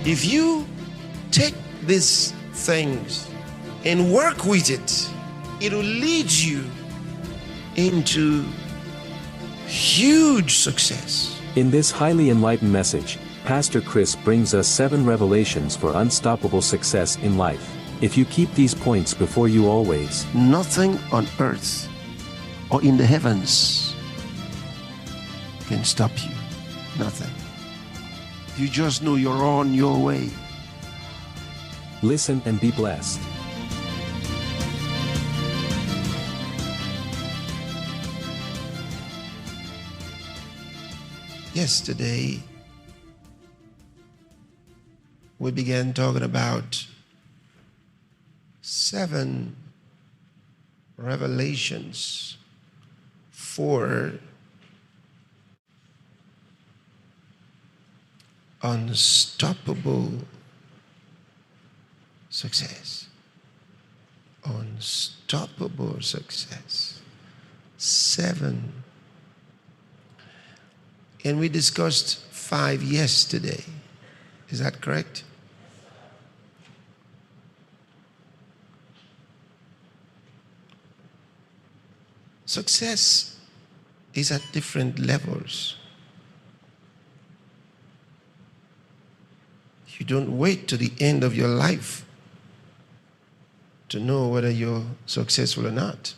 If you take these things and work with it, it will lead you into huge success. In this highly enlightened message, Pastor Chris brings us 7 revelations for unstoppable success in life. If you keep these points before you always, Nothing on earth or in the heavens can stop you. Nothing. You just know you're on your way. listen and be blessed. Yesterday, we began talking about 7 revelations for unstoppable success. Unstoppable success. 7. And we discussed 5 yesterday. Is that correct? Success is at different levels. You don't wait to the end of your life to know whether you're successful or not.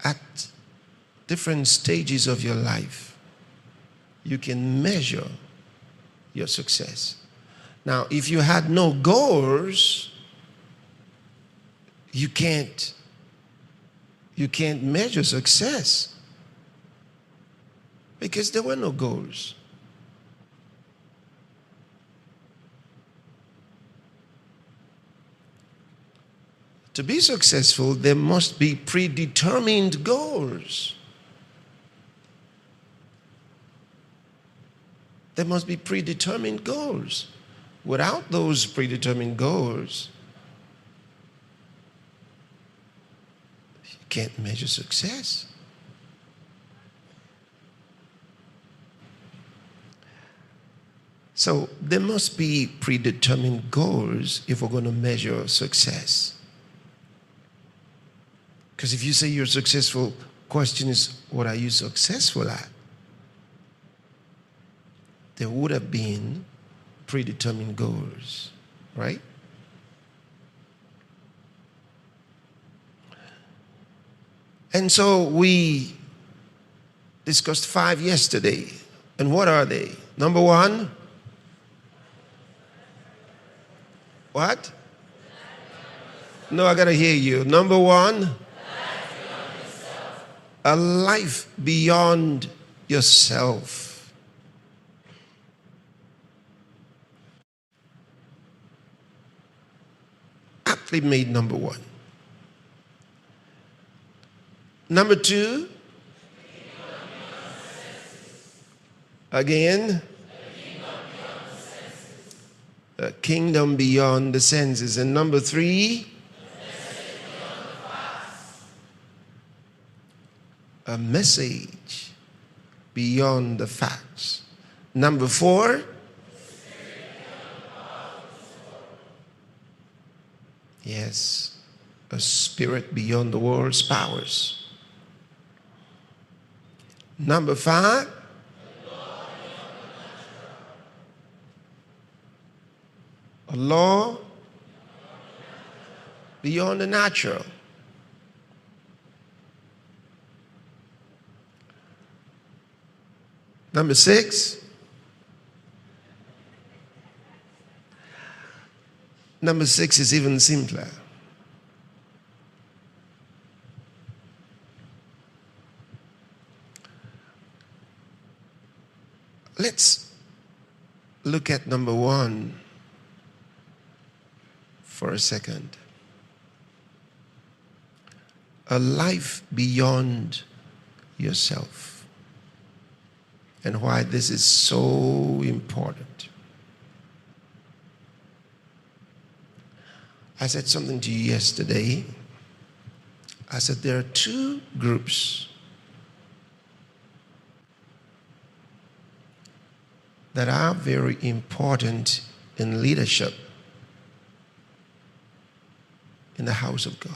At different stages of your life, you can measure your success. Now, if you had no goals, you can't measure success because there were no goals. To be successful, there must be predetermined goals. There must be predetermined goals. Without those predetermined goals, you can't measure success. So there must be predetermined goals if we're going to measure success. Because if you say you're successful, question is, what are you successful at? There would have been predetermined goals, right? And so we discussed 5 yesterday. And what are they? Number 1. What? No, I got to hear you. Number 1. A life beyond yourself. Aptly made number 1. Number 2. Again. A kingdom beyond the senses. And number 3. A message beyond the facts. Number 4. Yes, a spirit beyond the world's powers. Number 5. A law beyond the natural. Number 6. Number 6 is even simpler. Let's look at number 1 for a second. A life beyond yourself. And why this is so important. I said something to you yesterday. I said there are 2 groups that are very important in leadership in the house of God.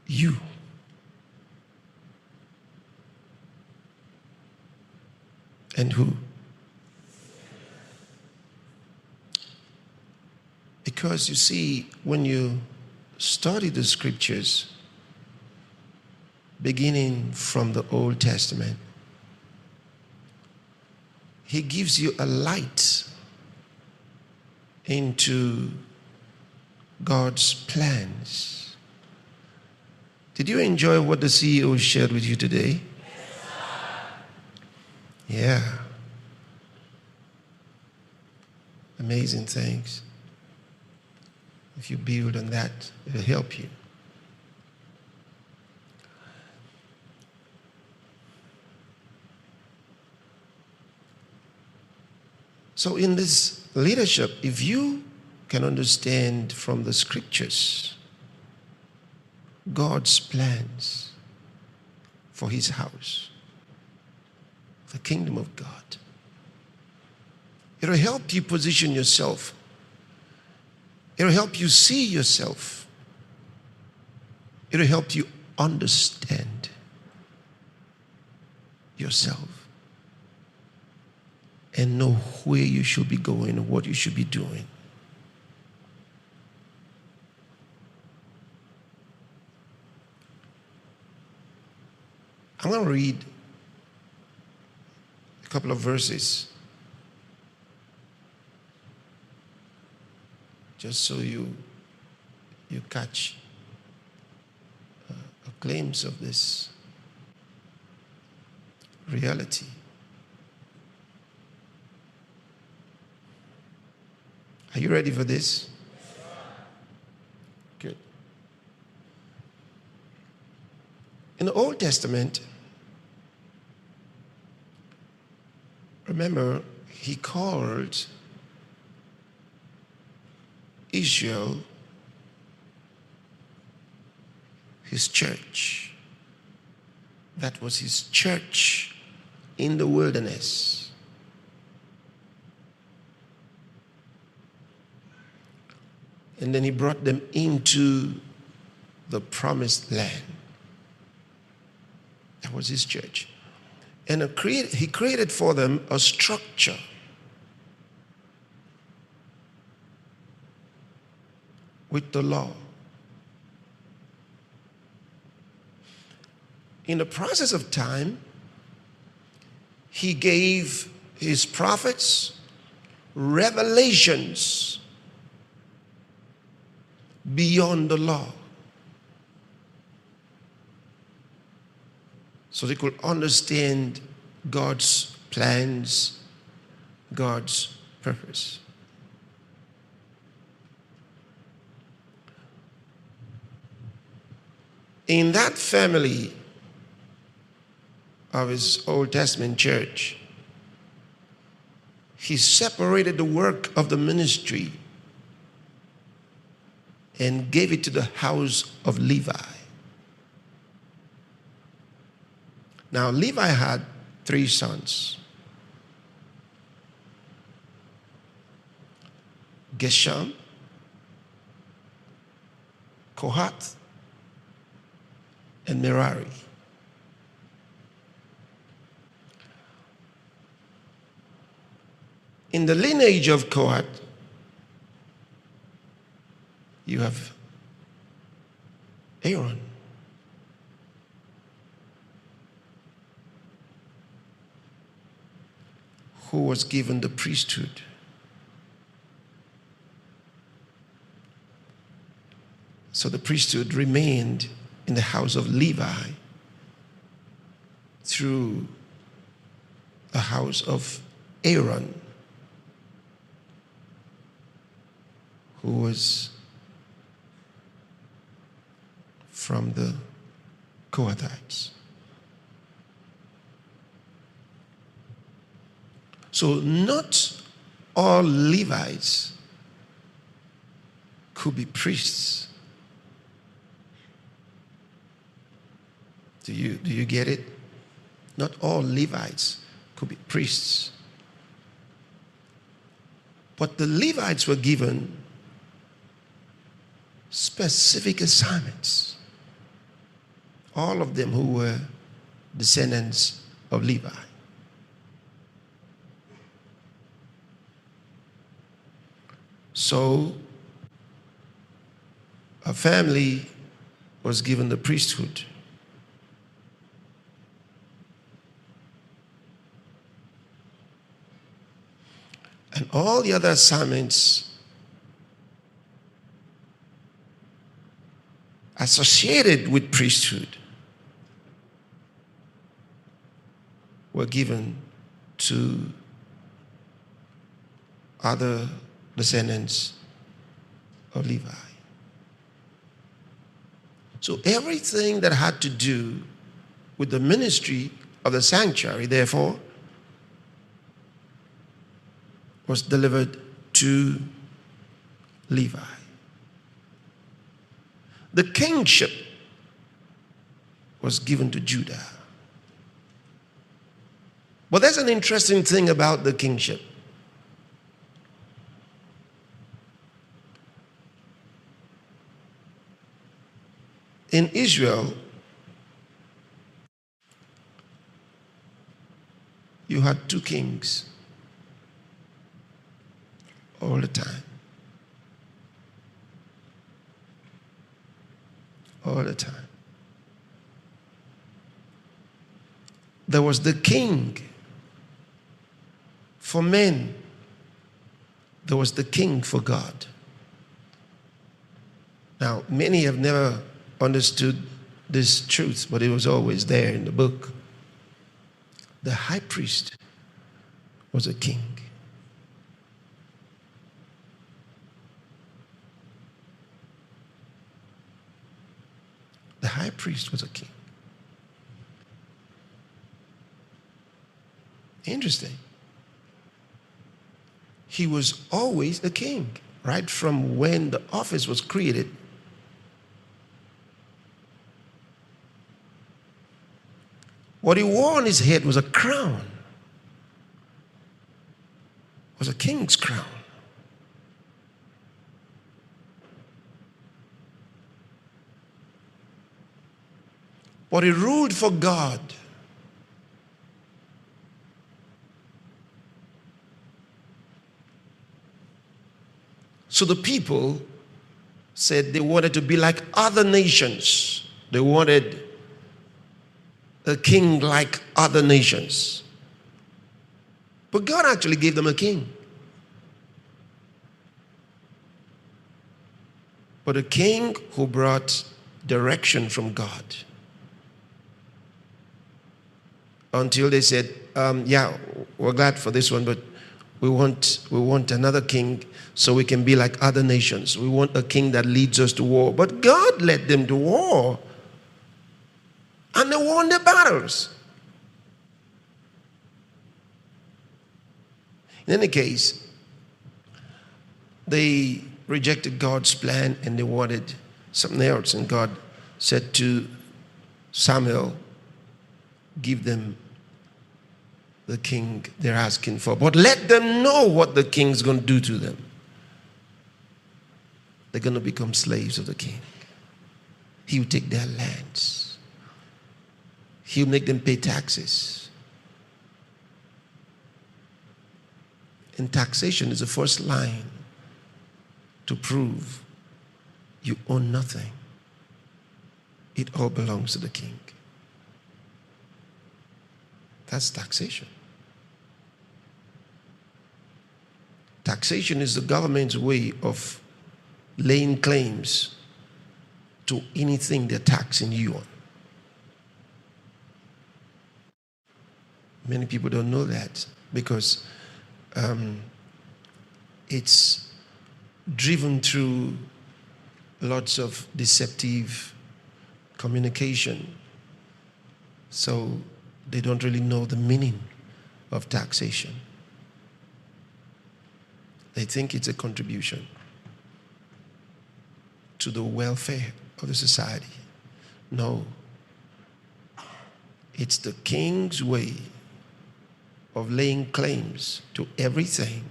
You. And who? Because you see, when you study the scriptures, beginning from the Old Testament, he gives you a light into God's plans. Did you enjoy what the CEO shared with you today? Yeah. Amazing things. If you build on that, it'll help you. So in this leadership, if you can understand from the scriptures God's plans for his house, the kingdom of God, it'll help you position yourself. It'll help you see yourself. It'll help you understand yourself and know where you should be going and what you should be doing. I'm going to read a couple of verses just so you catch a glimpse of this reality. Are you ready for this? Good. In the Old Testament, remember, he called Israel his church. That was his church in the wilderness. And then he brought them into the promised land. That was his church. And he created for them a structure. With the law. In the process of time, he gave his prophets revelations beyond the law, so they could understand God's plans, God's purpose. In that family of his Old Testament church, he separated the work of the ministry and gave it to the house of Levi. Now, Levi had 3 sons: Gershom, Kohath, and Merari. In the lineage of Kohath, you have Aaron. Who was given the priesthood. So the priesthood remained in the house of Levi through the house of Aaron, who was from the Kohathites. So not all Levites could be priests. Do you get it? Not all Levites could be priests. But the Levites were given specific assignments. All of them who were descendants of Levi. So, a family was given the priesthood. And all the other assignments associated with priesthood were given to other descendants of Levi. So everything that had to do with the ministry of the sanctuary, therefore, was delivered to Levi. The kingship was given to Judah. But there's an interesting thing about the kingship. In Israel, you had two kings all the time. All the time. There was the king for men. There was the king for God. Now, many have never understood this truth, but it was always there in the book. The high priest was a king. The high priest was a king. Interesting. He was always a king, right from when the office was created. What he wore on his head was a crown. It was a king's crown. But he ruled for God. So the people said they wanted to be like other nations. They wanted a king like other nations. But God actually gave them a king. But a king who brought direction from God. Until they said, yeah, we're glad for this one, but we want another king so we can be like other nations. We want a king that leads us to war. But God led them to war. And they won their battles. In any case, they rejected God's plan and they wanted something else. And God said to Samuel, give them the king they're asking for. But let them know what the king's going to do to them. They're going to become slaves of the king. He will take their lands. He'll make them pay taxes. And taxation is the first line to prove you own nothing. It all belongs to the king. That's taxation. Taxation is the government's way of laying claims to anything they're taxing you on. Many people don't know that because it's driven through lots of deceptive communication. So they don't really know the meaning of taxation. They think it's a contribution. to the welfare of the society. No. It's the king's way of laying claims to everything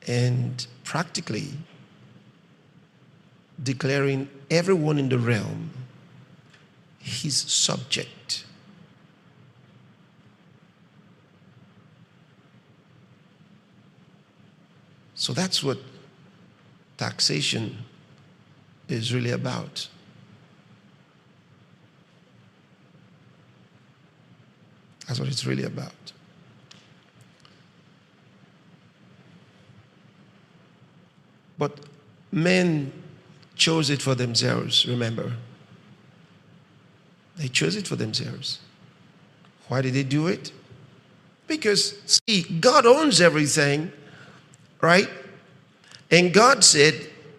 and practically declaring everyone in the realm his subject. So that's what taxation is really about. That's what it's really about. But men chose it for themselves, remember. They chose it for themselves. Why did they do it? Because, see, God owns everything, right? And God said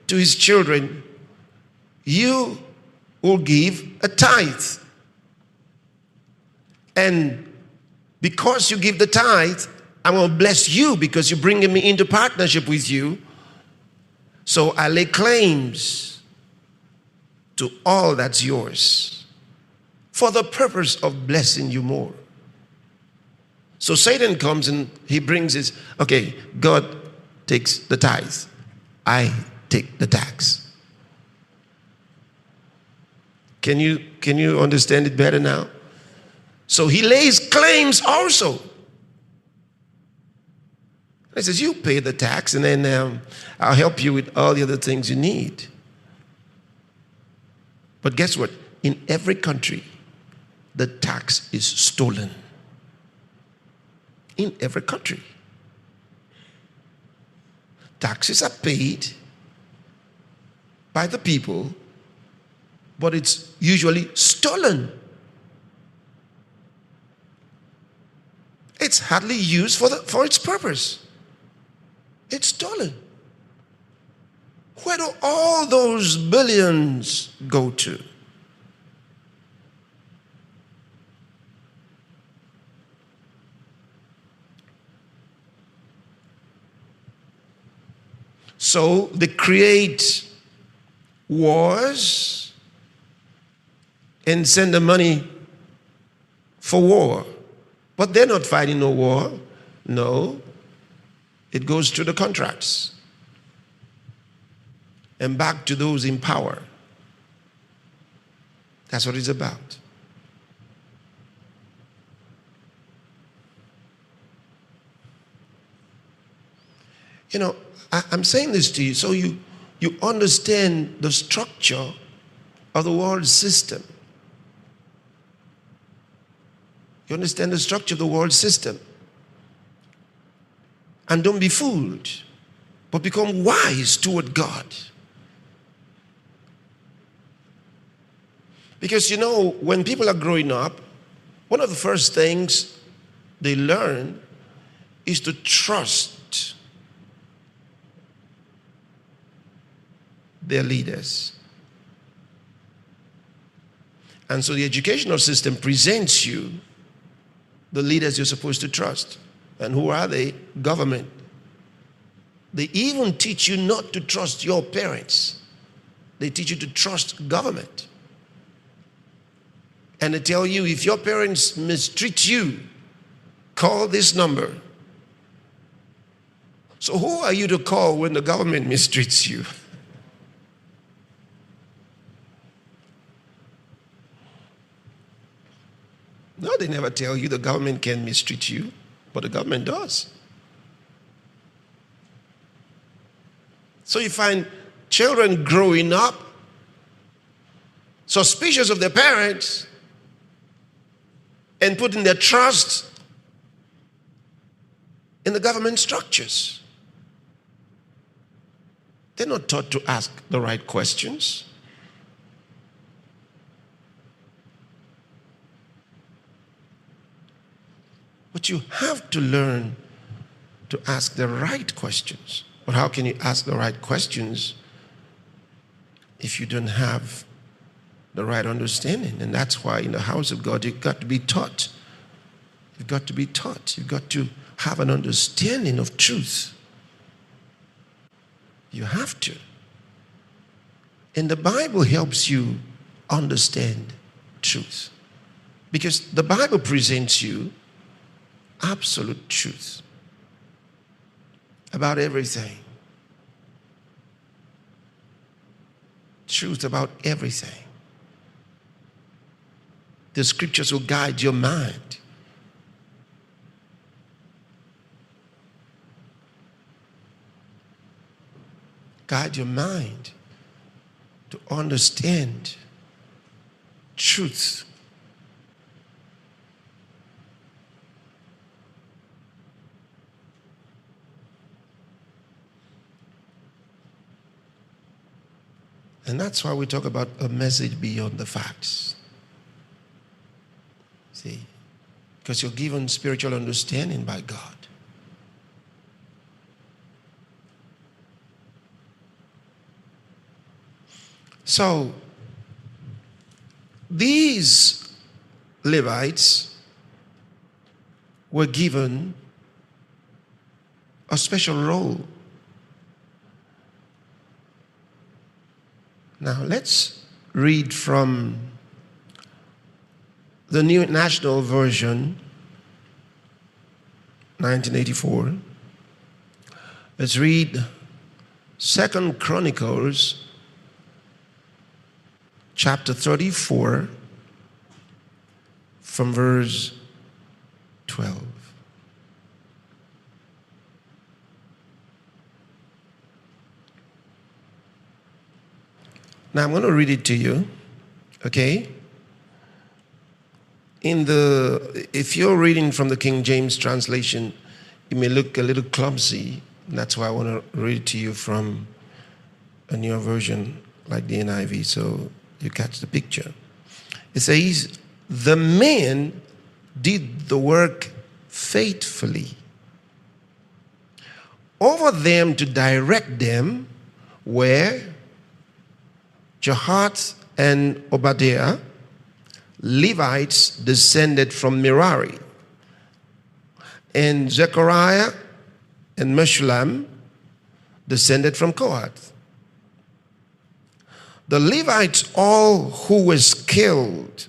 to his children, you will give a tithe. And because you give the tithe, I will bless you because you're bringing me into partnership with you. So I lay claims to all that's yours for the purpose of blessing you more. So Satan comes and he brings his, okay, God takes the tithe. I take the tax. Can you understand it better now? So he lays claims also. He says, you pay the tax and then I'll help you with all the other things you need. But guess what? In every country, the tax is stolen. In every country. Taxes are paid by the people, but it's usually stolen. It's hardly used for its purpose. It's stolen. Where do all those billions go to? So they create wars and send the money for war. But they're not fighting no war. No. It goes to the contracts and back to those in power. That's what it's about. You know, I'm saying this to you so you understand the structure of the world system. You understand the structure of the world system. And don't be fooled, but become wise toward God. Because you know, when people are growing up, one of the first things they learn is to trust their leaders. And so the educational system presents you the leaders you're supposed to trust. And who are they? Government. They even teach you not to trust your parents. They teach you to trust government. And they tell you, if your parents mistreat you, call this number. So who are you to call when the government mistreats you? No, they never tell you the government can mistreat you, but the government does. So you find children growing up suspicious of their parents and putting their trust in the government structures. They're not taught to ask the right questions. But you have to learn to ask the right questions. But how can you ask the right questions if you don't have the right understanding? And that's why in the house of God, you've got to be taught. You've got to be taught. You've got to have an understanding of truth. You have to. And the Bible helps you understand truth. Because the Bible presents you absolute truth about everything. Truth about everything. The scriptures will guide your mind. Guide your mind to understand truth. And that's why we talk about a message beyond the facts. See? Because you're given spiritual understanding by God. So, these Levites were given a special role. Now, let's read from the New International Version, 1984. Let's read 2 Chronicles, chapter 34, from verse 12. Now I'm going to read it to you, okay? If you're reading from the King James translation, it may look a little clumsy. That's why I want to read it to you from a newer version like the NIV, so you catch the picture. It says, the men did the work faithfully. Over them to direct them were Jahath and Obadiah, Levites descended from Merari, and Zechariah and Meshullam descended from Kohath. The Levites, all who were skilled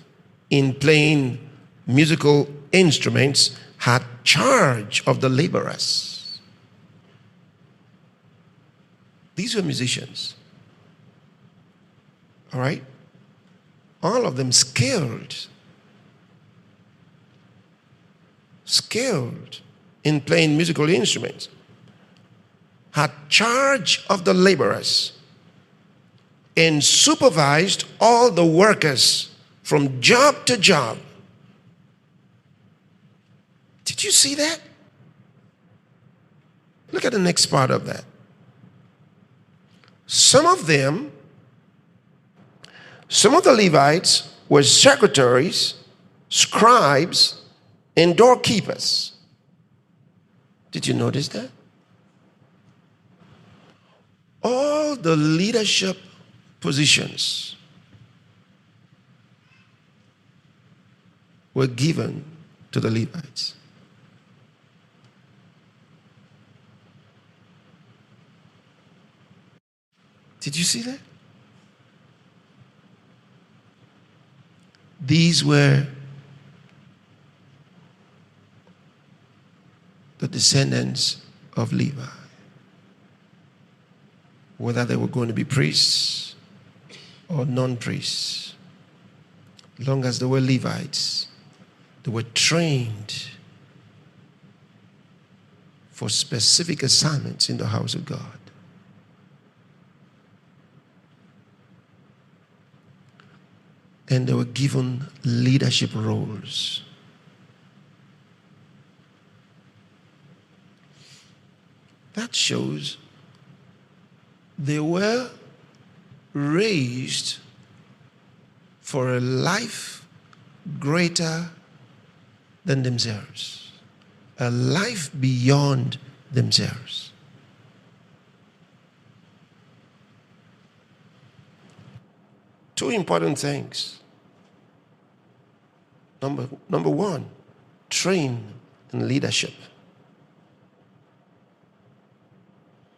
in playing musical instruments, had charge of the laborers. These were musicians. All right? All of them skilled in playing musical instruments, had charge of the laborers, and supervised all the workers from job to job. Did you see that? Look at the next part of that. Some of the Levites were secretaries, scribes, and doorkeepers. Did you notice that? All the leadership positions were given to the Levites. Did you see that? These were the descendants of Levi. Whether they were going to be priests or non-priests, long as they were Levites, they were trained for specific assignments in the house of God. And they were given leadership roles. That shows they were raised for a life greater than themselves, a life beyond themselves. Two important things. Number one, train in leadership.